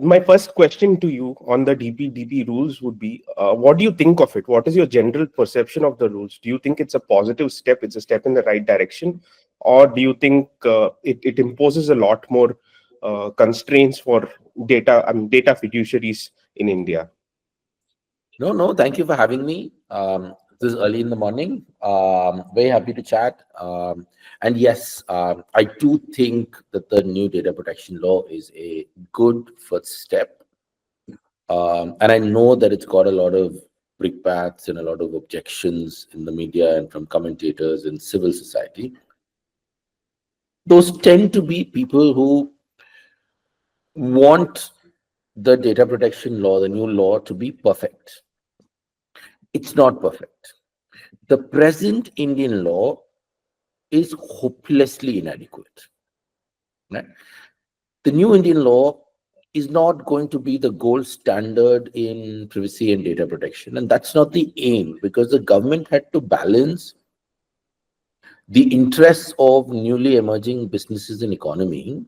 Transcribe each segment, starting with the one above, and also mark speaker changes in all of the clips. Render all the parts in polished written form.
Speaker 1: My first question to you on the DPDP rules would be, what do you think of it? What is your general perception of the rules? Do you think it's a positive step? It's a step in the right direction, or do you think it imposes a lot more constraints for data fiduciaries in India?
Speaker 2: No, thank you for having me. This is early in the morning. Very happy to chat. And yes, I do think that the new data protection law is a good first step. And I know that it's got a lot of brickbats and a lot of objections in the media and from commentators in civil society. Those tend to be people who want the data protection law, the new law, to be perfect. It's not perfect. The present Indian law is hopelessly inadequate. Right? The new Indian law is not going to be the gold standard in privacy and data protection. And that's not the aim, because the government had to balance the interests of newly emerging businesses and economy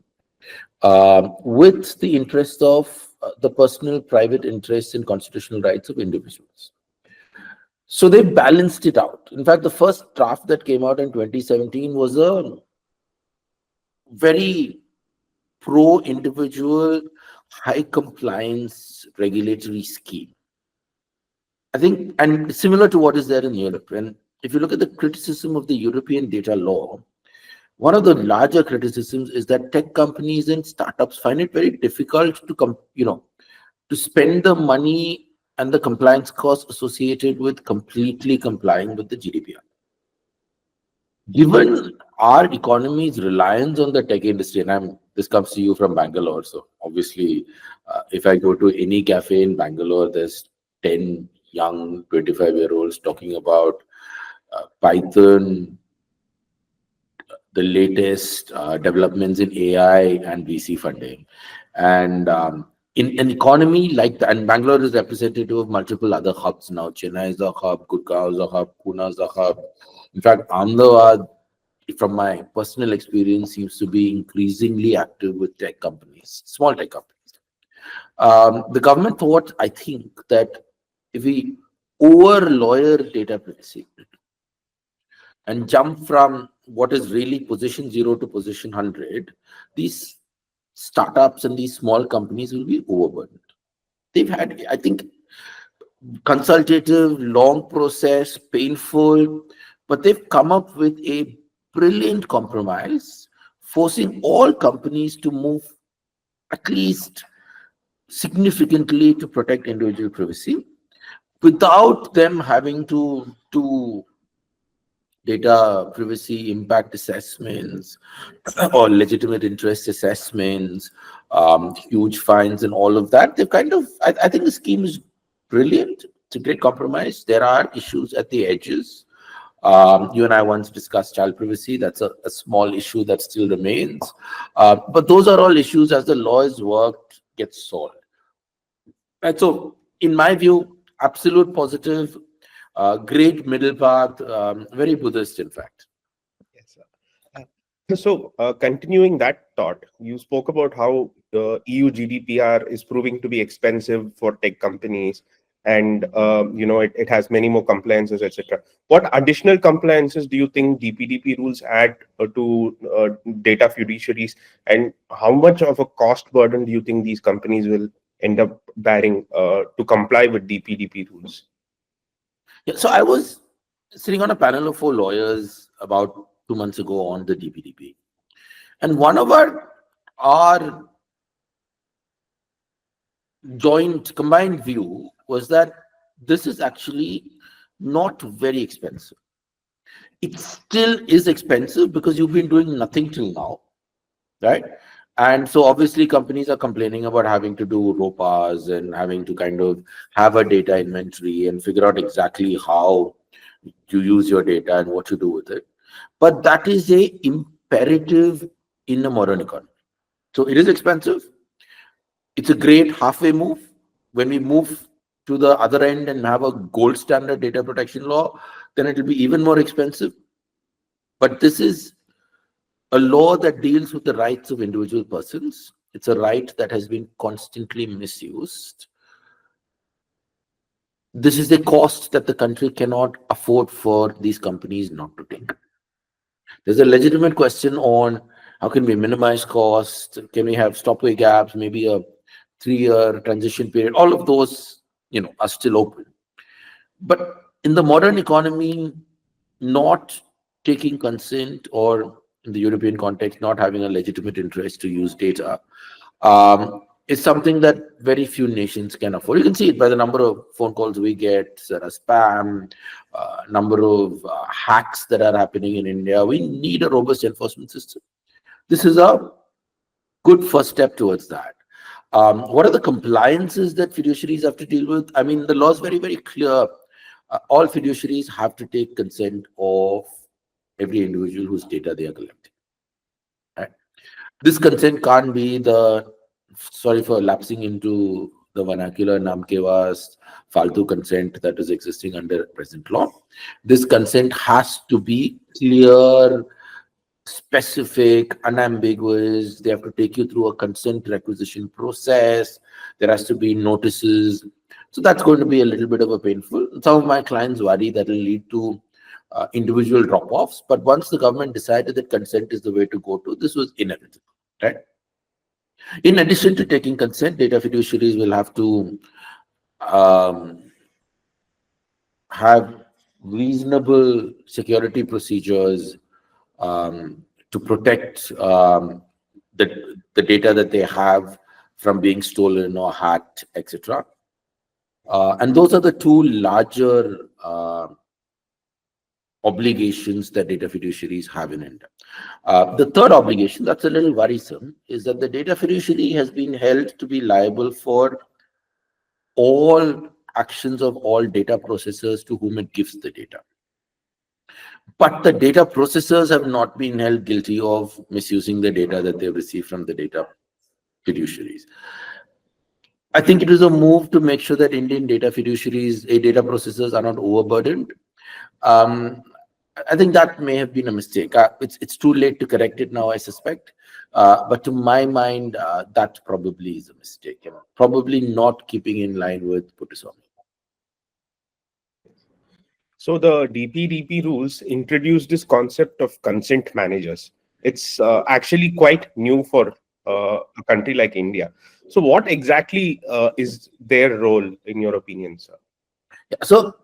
Speaker 2: with the interest of the personal private interests and constitutional rights of individuals. So they balanced it out. In fact, the first draft that came out in 2017 was a very pro-individual, high compliance regulatory scheme. I think, and similar to what is there in Europe. And if you look at the criticism of the European data law, one of the larger criticisms is that tech companies and startups find it very difficult to spend the money and the compliance costs associated with completely complying with the GDPR. Given our economy's reliance on the tech industry, and this comes to you from Bangalore, so obviously, if I go to any cafe in Bangalore, there's 10 young 25-year-olds talking about Python, the latest developments in AI and VC funding. And in an economy like that, and Bangalore is representative of multiple other hubs now. Chennai is a hub, Gurgaon is a hub, Pune is a hub. In fact, Ahmedabad, from my personal experience, seems to be increasingly active with tech companies, small tech companies. The government thought, I think, that if we over-lawyer data privacy and jump from what is really position 0 to position 100, these startups and these small companies will be overburdened. They've had, I think, consultative, long process, painful, but they've come up with a brilliant compromise, forcing all companies to move at least significantly to protect individual privacy without them having to do data privacy impact assessments or legitimate interest assessments, huge fines and all of that. They've kind of, I think the scheme is brilliant. It's a great compromise. There are issues at the edges. You and I once discussed child privacy. That's a small issue that still remains. But those are all issues as the law is worked, gets solved. Right, so in my view, absolute positive, great middle path, very Buddhist, in fact.
Speaker 1: Yes, sir. So, continuing that thought, you spoke about how EU GDPR is proving to be expensive for tech companies, and it has many more compliances, etc. What additional compliances do you think DPDP rules add to data fiduciaries, and how much of a cost burden do you think these companies will end up bearing to comply with DPDP rules?
Speaker 2: Yeah, so I was sitting on a panel of 4 lawyers about 2 months ago on the DPDP. And one of our joint combined view was that this is actually not very expensive. It still is expensive because you've been doing nothing till now, right? And so obviously companies are complaining about having to do ROPAs and having to kind of have a data inventory and figure out exactly how you use your data and what you do with it. But that is a imperative in a modern economy. So it is expensive. It's a great halfway move. When we move to the other end and have a gold standard data protection law, then it will be even more expensive. But this is a law that deals with the rights of individual persons. It's a right that has been constantly misused. This is a cost that the country cannot afford for these companies not to take. There's a legitimate question on how can we minimize cost? Can we have stopway gaps? Maybe a 3-year transition period. All of those, are still open. But in the modern economy, not taking consent, or in the European context, not having a legitimate interest to use data, is something that very few nations can afford. You can see it by the number of phone calls we get, spam, number of hacks that are happening in India. We need a robust enforcement system. This is a good first step towards that. What are the compliances that fiduciaries have to deal with? I mean, the law is very, very clear. All fiduciaries have to take consent of every individual whose data they are collecting. Right? This consent can't be sorry for lapsing into the vernacular, namkewas, faltu consent that is existing under present law. This consent has to be clear, specific, unambiguous. They have to take you through a consent requisition process. There has to be notices. So that's going to be a little bit of a painful. Some of my clients worry that will lead to individual drop-offs. But once the government decided that consent is the way to go to, this was inevitable, right? In addition to taking consent, data fiduciaries will have to have reasonable security procedures to protect the data that they have from being stolen or hacked, etc. And those are the two larger obligations that data fiduciaries have in India. The third obligation, that's a little worrisome, is that the data fiduciary has been held to be liable for all actions of all data processors to whom it gives the data. But the data processors have not been held guilty of misusing the data that they've received from the data fiduciaries. I think it is a move to make sure that Indian data fiduciaries, data processors are not overburdened. I think that may have been a mistake. It's too late to correct it now, I suspect. But to my mind, that probably is a mistake, and probably not keeping in line with Puttaswamy.
Speaker 1: So the DPDP rules introduced this concept of consent managers. It's actually quite new for a country like India. So what exactly is their role, in your opinion, sir?
Speaker 2: Yeah, so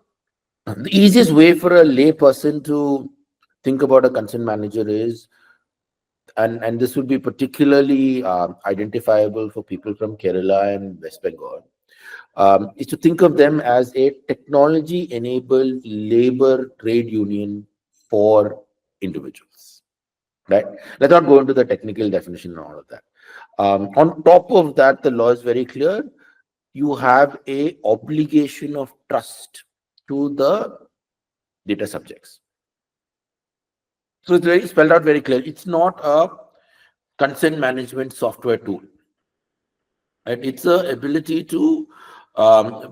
Speaker 2: the easiest way for a lay person to think about a consent manager is, and this would be particularly identifiable for people from Kerala and West Bengal, is to think of them as a technology-enabled labor trade union for individuals. Right? Let's not go into the technical definition and all of that. On top of that, the law is very clear. You have a obligation of trust to the data subjects. So it's very spelled out very clear. It's not a consent management software tool. Right? It's the ability to,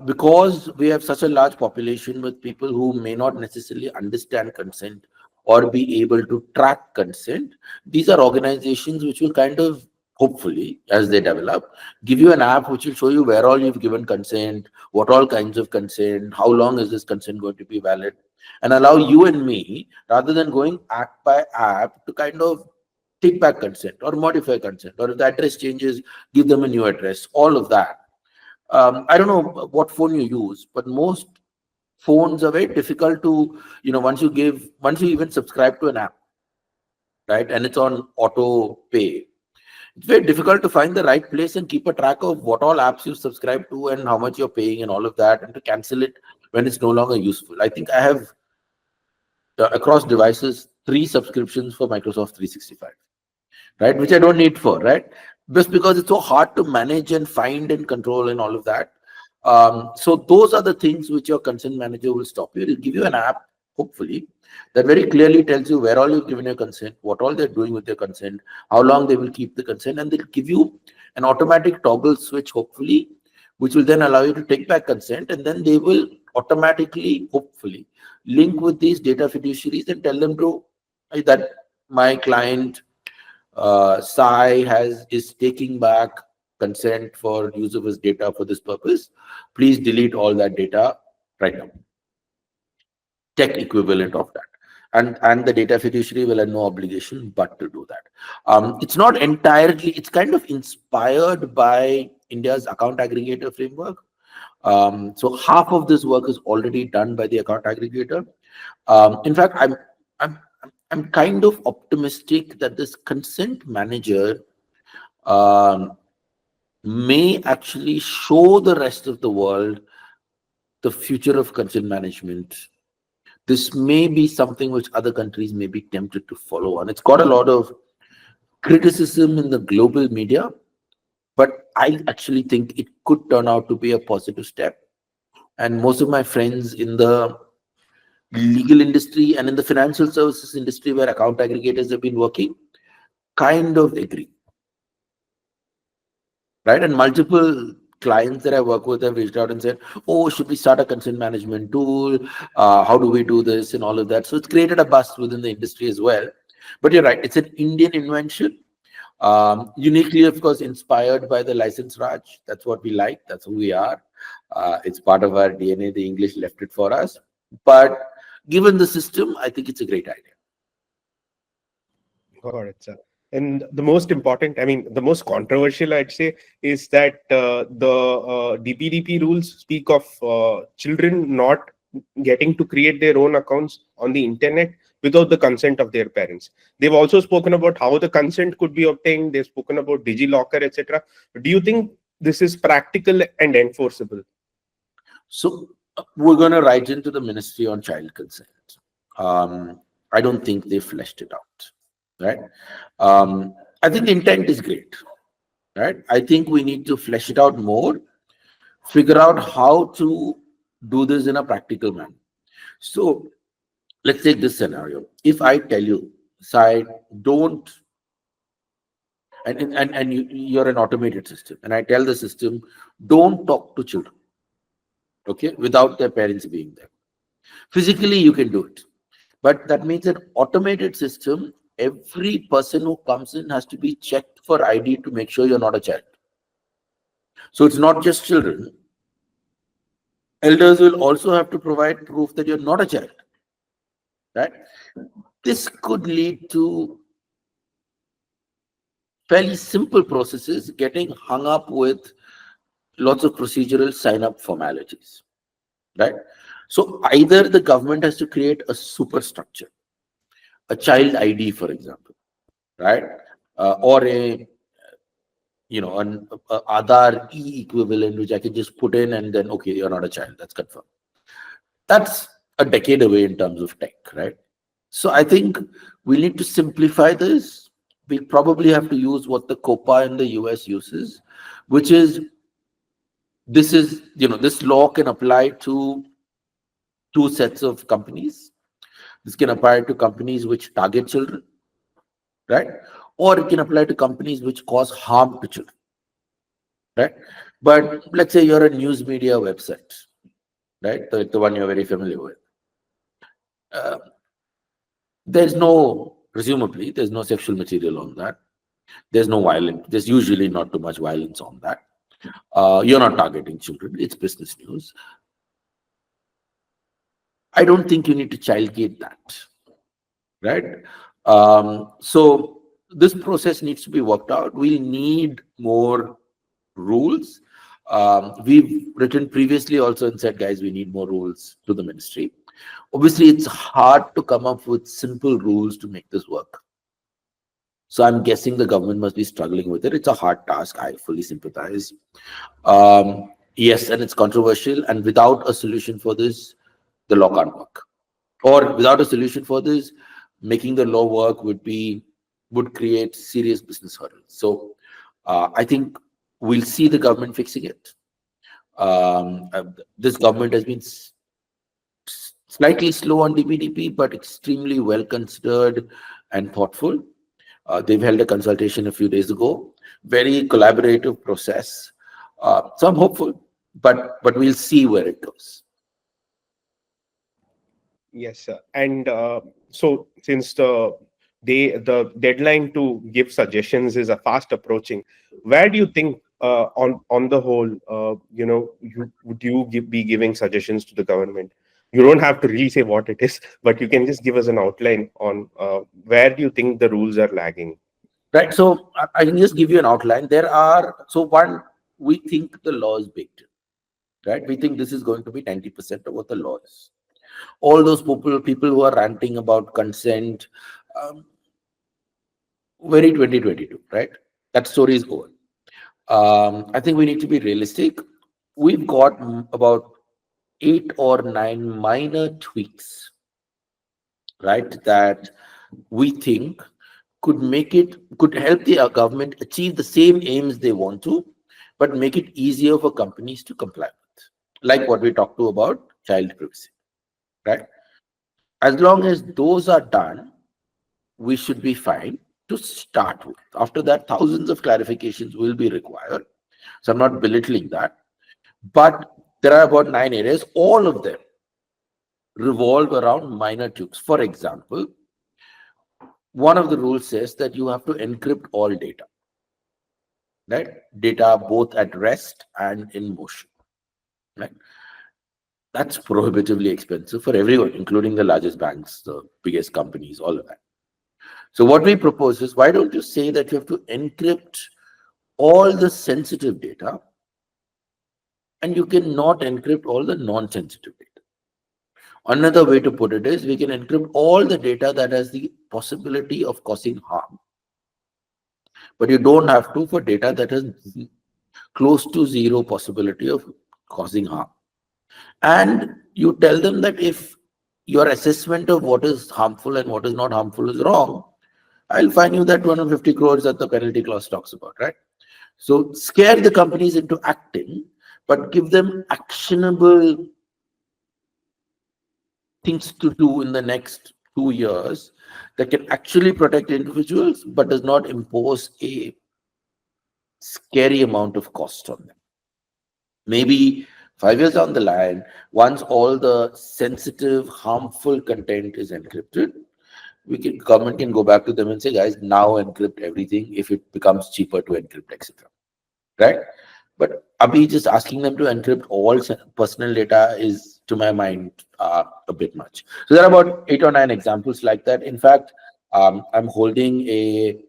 Speaker 2: because we have such a large population with people who may not necessarily understand consent or be able to track consent, these are organizations which will kind of, hopefully, as they develop, give you an app which will show you where all you've given consent, what all kinds of consent, how long is this consent going to be valid, and allow you and me, rather than going app by app, to kind of take back consent or modify consent, or if the address changes, give them a new address, all of that. I don't know what phone you use, but most phones are very difficult to, once you even subscribe to an app, right, and it's on auto pay, it's very difficult to find the right place and keep a track of what all apps you subscribe to and how much you're paying and all of that, and to cancel it when it's no longer useful. I think I have, across devices, 3 subscriptions for Microsoft 365. Right, which I don't need for, right? Just because it's so hard to manage and find and control and all of that. So those are the things which your consent manager will stop you. It'll give you an app, hopefully, that very clearly tells you where all you've given your consent, what all they're doing with your consent, how long they will keep the consent, and they'll give you an automatic toggle switch, hopefully, which will then allow you to take back consent, and then they will automatically, hopefully, link with these data fiduciaries and tell them to that my client Sai is taking back consent for use of his data for this purpose. Please delete all that data right now. Tech equivalent of that. And the data fiduciary will have no obligation but to do that. It's not entirely, it's kind of inspired by India's account aggregator framework. So half of this work is already done by the account aggregator. In fact, I'm I'm kind of optimistic that this consent manager um, may actually show the rest of the world the future of consent management. This may be something which other countries may be tempted to follow on. It's got a lot of criticism in the global media, but I actually think it could turn out to be a positive step. And most of my friends in the legal industry and in the financial services industry where account aggregators have been working kind of agree, right? And multiple clients that I work with have reached out and said, oh, should we start a consent management tool? How do we do this and all of that? So it's created a buzz within the industry as well. But you're right, it's an Indian invention, uniquely, of course, inspired by the license Raj. That's what we like. That's who we are. It's part of our DNA. The English left it for us. But given the system, I think it's a great idea.
Speaker 1: Got it, sir. And the most important, I mean, the most controversial, I'd say, is that the DPDP rules speak of children not getting to create their own accounts on the internet without the consent of their parents. They've also spoken about how the consent could be obtained. They've spoken about DigiLocker, etc. Do you think this is practical and enforceable?
Speaker 2: So we're going to write into the Ministry on Child Consent. I don't think they fleshed it out, right? I think the intent is great, right? I think we need to flesh it out more, figure out how to do this in a practical manner. So let's take this scenario. If I tell you, Sai, don't, and you're an automated system, and I tell the system, don't talk to children, okay, without their parents being there. Physically, you can do it. But that means an automated system, every person who comes in has to be checked for ID to make sure you're not a child. So it's not just children. Elders will also have to provide proof that you're not a child, right? This could lead to fairly simple processes getting hung up with lots of procedural sign-up formalities, right? So either the government has to create a superstructure, a child ID, for example, right? Or an Aadhaar equivalent, which I can just put in and then, okay, you're not a child, that's confirmed. That's a decade away in terms of tech, right? So I think we need to simplify this. We probably have to use what the COPA in the US uses, which is, this law can apply to two sets of companies. This can apply to companies which target children, right? Or it can apply to companies which cause harm to children, right? But let's say you're a news media website, right? The one you're very familiar with. Presumably, there's no sexual material on that. There's no violence. There's usually not too much violence on that. You're not targeting children. It's business news. I don't think you need to childgate that, right? So this process needs to be worked out. We need more rules. We've written previously also and said, guys, we need more rules to the ministry. Obviously, it's hard to come up with simple rules to make this work. So I'm guessing the government must be struggling with it. It's a hard task. I fully sympathize. Yes, and it's controversial. And without a solution for this, the law can't work. Or without a solution for this, making the law work would create serious business hurdles. So I think we'll see the government fixing it. This government has been slightly slow on DPDP, but extremely well considered and thoughtful. They've held a consultation a few days ago. Very collaborative process. So I'm hopeful, but we'll see where it goes.
Speaker 1: Yes, sir. And so since the the deadline to give suggestions is fast approaching. Where do you think, on the whole, would you be giving suggestions to the government? You don't have to really say what it is, but you can just give us an outline on where do you think the rules are lagging.
Speaker 2: Right. So I can just give you an outline. So one, we think the law is baked in, right? We think this is going to be 90% of what the law is. All those people who are ranting about consent, um, very 2022, right? That story is over. I think we need to be realistic. We've got about 8 or 9 minor tweaks, right? That we think could help the government achieve the same aims they want to, but make it easier for companies to comply with, like what we talked to about child privacy, right? As long as those are done, we should be fine to start with. After that, thousands of clarifications will be required. So I'm not belittling that, but there are about 9 areas. All of them revolve around minor tweaks. For example, one of the rules says that you have to encrypt all data, right? Data both at rest and in motion, right? That's prohibitively expensive for everyone, including the largest banks, the biggest companies, all of that. So what we propose is, why don't you say that you have to encrypt all the sensitive data and you cannot encrypt all the non-sensitive data? Another way to put it is, we can encrypt all the data that has the possibility of causing harm, but you don't have to for data that has close to zero possibility of causing harm. And you tell them that if your assessment of what is harmful and what is not harmful is wrong, I'll fine you that 250 crores that the penalty clause talks about, right? So scare the companies into acting, but give them actionable things to do in the next 2 years that can actually protect individuals, but does not impose a scary amount of cost on them. Maybe 5 years down the line, once all the sensitive, harmful content is encrypted, government can go back to them and say, guys, now encrypt everything if it becomes cheaper to encrypt, etc. Right? But Abhi, just asking them to encrypt all personal data is, to my mind, a bit much. So there are about 8 or 9 examples like that. In fact, I'm holding a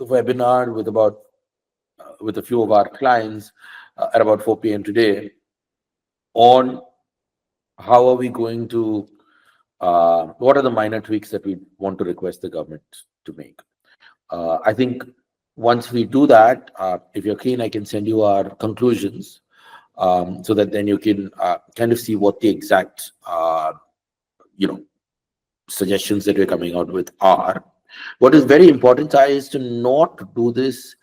Speaker 2: webinar with a few of our clients at about 4 p.m. today on how are we going to, what are the minor tweaks that we want to request the government to make. I think once we do that, if you're keen, I can send you our conclusions so that then you can kind of see what the exact, suggestions that we're coming out with are. What is very important, Sai, is to not do this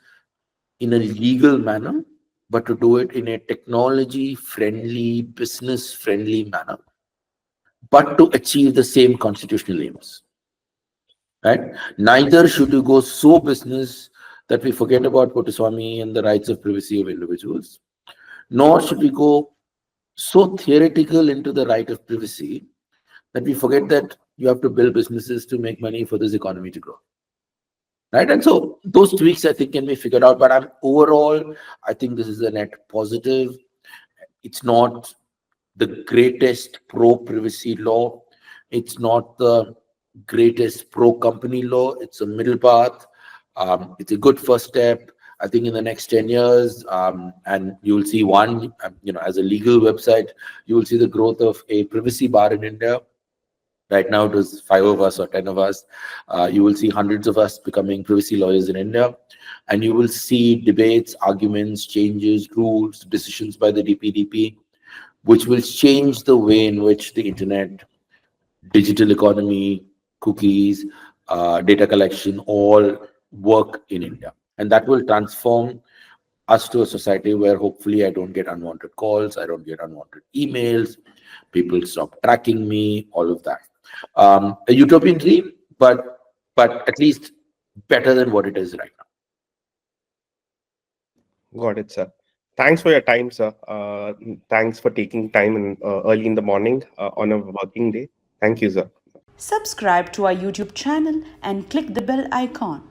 Speaker 2: in a legal manner, but to do it in a technology-friendly, business-friendly manner, but to achieve the same constitutional aims. Right? Neither should you go so business that we forget about Potoswami and the rights of privacy of individuals, nor should we go so theoretical into the right of privacy that we forget that you have to build businesses to make money for this economy to grow. Right? And so those tweaks, I think, can be figured out. But overall, I think this is a net positive. It's not the greatest pro-privacy law. It's not the greatest pro-company law. It's a middle path. It's a good first step. I think in the next 10 years, and you will see one, as a legal website, you will see the growth of a privacy bar in India. Right now, it was 5 of us or 10 of us. You will see hundreds of us becoming privacy lawyers in India. And you will see debates, arguments, changes, rules, decisions by the DPDP, which will change the way in which the internet, digital economy, cookies, data collection all work in India. And that will transform us to a society where hopefully I don't get unwanted calls, I don't get unwanted emails, people stop tracking me, all of that. A utopian dream, but at least better than what it is right now.
Speaker 1: Got it, sir. Thanks for your time, sir. Thanks for taking time early in the morning on a working day. Thank you, sir.
Speaker 3: Subscribe to our YouTube channel and click the bell icon.